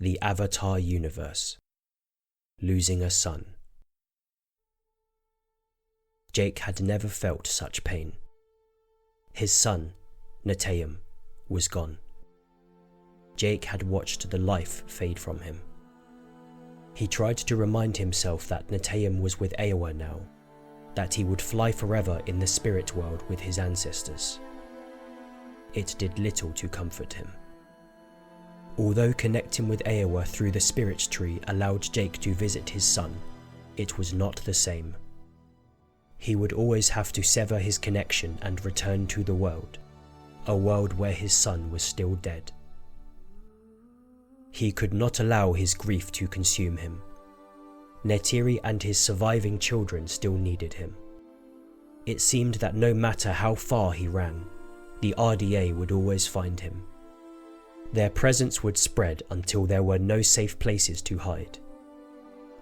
The Avatar Universe. Losing a son. Jake had never felt such pain. His son, Netayam, was gone. Jake had watched the life fade from him. He tried to remind himself that Netayam was with Iowa now, that he would fly forever in the spirit world with his ancestors. It did little to comfort him. Although connecting with Iowa through the spirit tree allowed Jake to visit his son, it was not the same. He would always have to sever his connection and return to the world, a world where his son was still dead. He could not allow his grief to consume him. Neytiri and his surviving children still needed him. It seemed that no matter how far he ran, the RDA would always find him. Their presence would spread until there were no safe places to hide.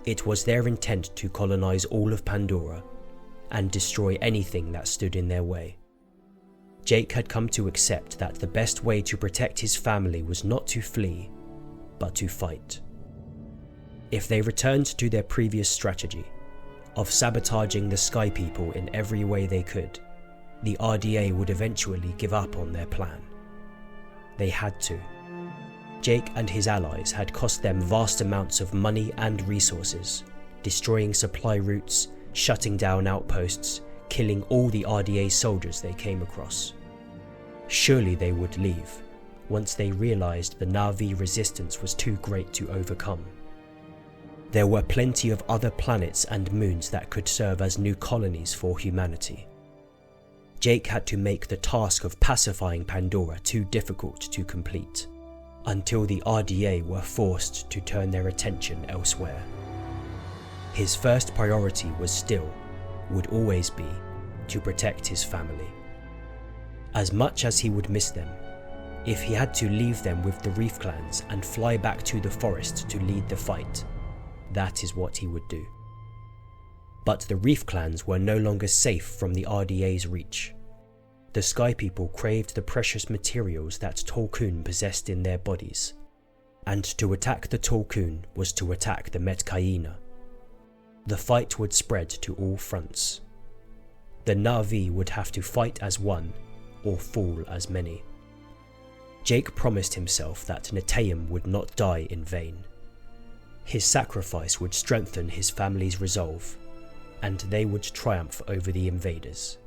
It was their intent to colonize all of Pandora and destroy anything that stood in their way. Jake had come to accept that the best way to protect his family was not to flee, but to fight. If they returned to their previous strategy of sabotaging the Sky People in every way they could, the RDA would eventually give up on their plan. They had to. Jake and his allies had cost them vast amounts of money and resources, destroying supply routes, shutting down outposts, killing all the RDA soldiers they came across. Surely they would leave, once they realized the Na'vi resistance was too great to overcome. There were plenty of other planets and moons that could serve as new colonies for humanity. Jake had to make the task of pacifying Pandora too difficult to complete, until the RDA were forced to turn their attention elsewhere. His first priority would always be, to protect his family. As much as he would miss them, if he had to leave them with the Reef clans and fly back to the forest to lead the fight, that is what he would do. But the Reef clans were no longer safe from the RDA's reach. The Sky People craved the precious materials that Tolkun possessed in their bodies, and to attack the Tolkun was to attack the Metkayina. The fight would spread to all fronts. The Na'vi would have to fight as one, or fall as many. Jake promised himself that Netayam would not die in vain. His sacrifice would strengthen his family's resolve, and they would triumph over the invaders.